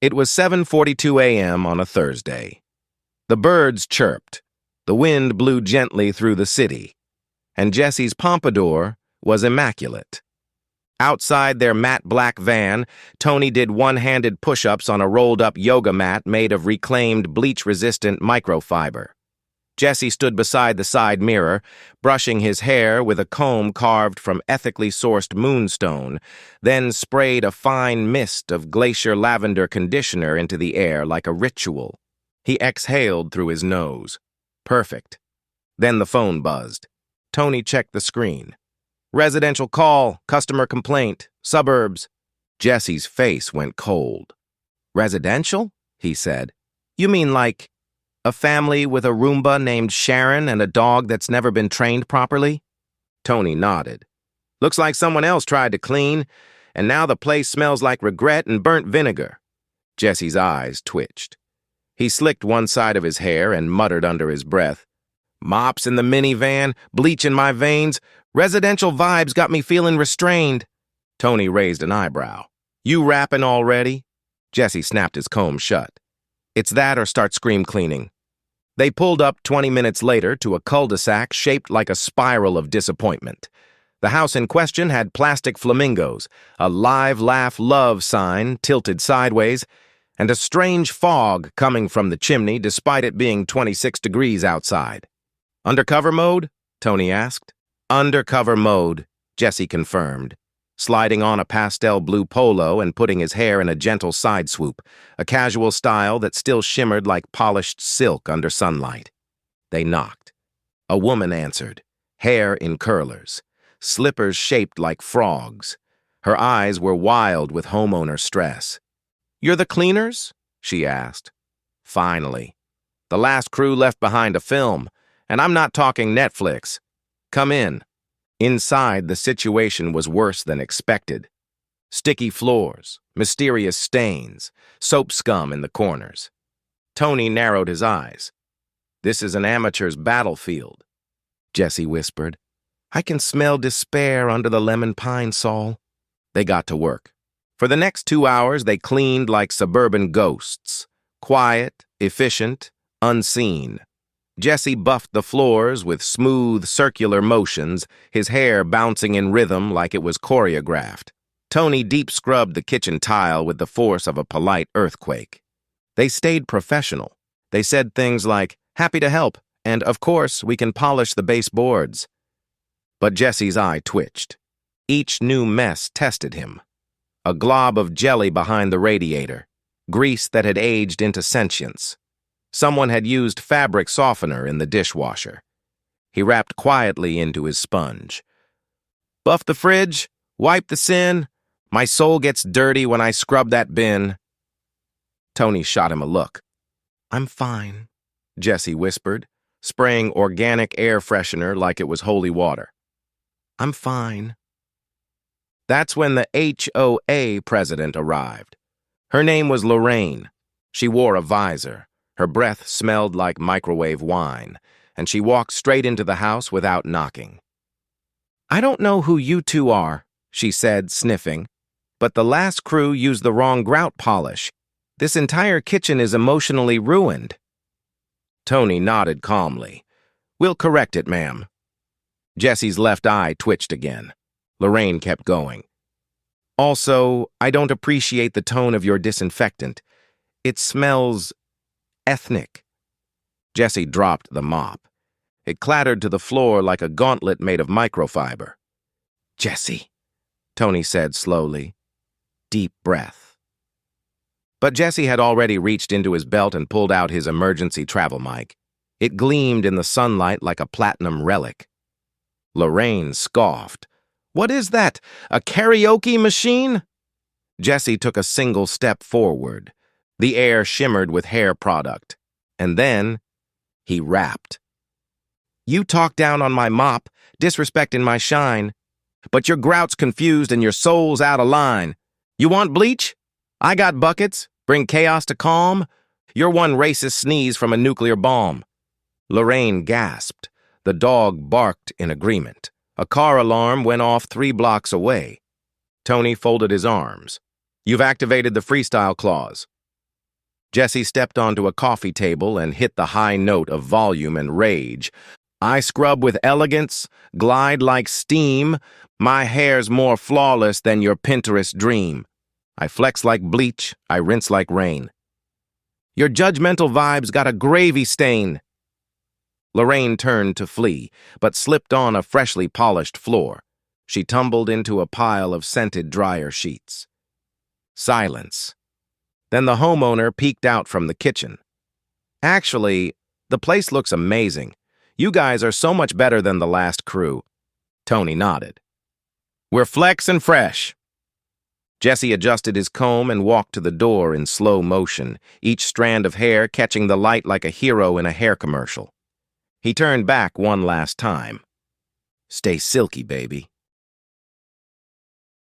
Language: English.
It was 7:42 a.m. on a Thursday. The birds chirped, the wind blew gently through the city, and Jesse's pompadour was immaculate. Outside their matte black van, Tony did one-handed push-ups on a rolled-up yoga mat made of reclaimed bleach-resistant microfiber. Jesse stood beside the side mirror, brushing his hair with a comb carved from ethically sourced moonstone, then sprayed a fine mist of glacier lavender conditioner into the air like a ritual. He exhaled through his nose. Perfect. Then the phone buzzed. Tony checked the screen. Residential call, customer complaint, suburbs. Jesse's face went cold. Residential? He said. You mean like a family with a Roomba named Sharon and a dog that's never been trained properly? Tony nodded. Looks like someone else tried to clean, and now the place smells like regret and burnt vinegar. Jesse's eyes twitched. He slicked one side of his hair and muttered under his breath. Mops in the minivan, bleach in my veins, residential vibes got me feeling restrained. Tony raised an eyebrow. You rapping already? Jesse snapped his comb shut. It's that or start scream cleaning. They pulled up 20 minutes later to a cul-de-sac shaped like a spiral of disappointment. The house in question had plastic flamingos, a live, laugh, love sign tilted sideways, and a strange fog coming from the chimney despite it being 26 degrees outside. Undercover mode? Tony asked. Undercover mode, Jesse confirmed, sliding on a pastel blue polo and putting his hair in a gentle side swoop, a casual style that still shimmered like polished silk under sunlight. They knocked. A woman answered, hair in curlers, slippers shaped like frogs. Her eyes were wild with homeowner stress. You're the cleaners? She asked. Finally. The last crew left behind a film, and I'm not talking Netflix. Come in. Inside, the situation was worse than expected. Sticky floors, mysterious stains, soap scum in the corners. Tony narrowed his eyes. This is an amateur's battlefield, Jesse whispered. I can smell despair under the lemon pine sol. They got to work. For the next 2 hours, they cleaned like suburban ghosts. Quiet, efficient, unseen. Jesse buffed the floors with smooth, circular motions, his hair bouncing in rhythm like it was choreographed. Tony deep scrubbed the kitchen tile with the force of a polite earthquake. They stayed professional. They said things like, happy to help, and of course, we can polish the baseboards. But Jesse's eye twitched. Each new mess tested him. A glob of jelly behind the radiator, grease that had aged into sentience. Someone had used fabric softener in the dishwasher. He rapped quietly into his sponge. Buff the fridge, wipe the sin. My soul gets dirty when I scrub that bin. Tony shot him a look. I'm fine, Jesse whispered, spraying organic air freshener like it was holy water. I'm fine. That's when the HOA president arrived. Her name was Lorraine. She wore a visor. Her breath smelled like microwave wine, and she walked straight into the house without knocking. I don't know who you two are, she said, sniffing, but the last crew used the wrong grout polish. This entire kitchen is emotionally ruined. Tony nodded calmly. We'll correct it, ma'am. Jesse's left eye twitched again. Lorraine kept going. Also, I don't appreciate the tone of your disinfectant. It smells ethnic. Jesse dropped the mop. It clattered to the floor like a gauntlet made of microfiber. Jesse, Tony said slowly. Deep breath. But Jesse had already reached into his belt and pulled out his emergency travel mic. It gleamed in the sunlight like a platinum relic. Lorraine scoffed. What is that? A karaoke machine? Jesse took a single step forward. The air shimmered with hair product. And then, he rapped. You talk down on my mop, disrespecting my shine. But your grout's confused and your soul's out of line. You want bleach? I got buckets. Bring chaos to calm. You're one racist sneeze from a nuclear bomb. Lorraine gasped. The dog barked in agreement. A car alarm went off 3 blocks away. Tony folded his arms. You've activated the freestyle clause. Jesse stepped onto a coffee table and hit the high note of volume and rage. I scrub with elegance, glide like steam. My hair's more flawless than your Pinterest dream. I flex like bleach, I rinse like rain. Your judgmental vibes got a gravy stain. Lorraine turned to flee, but slipped on a freshly polished floor. She tumbled into a pile of scented dryer sheets. Silence. Then the homeowner peeked out from the kitchen. Actually, the place looks amazing. You guys are so much better than the last crew. Tony nodded. We're flex and fresh. Jesse adjusted his comb and walked to the door in slow motion, each strand of hair catching the light like a hero in a hair commercial. He turned back one last time. Stay silky, baby.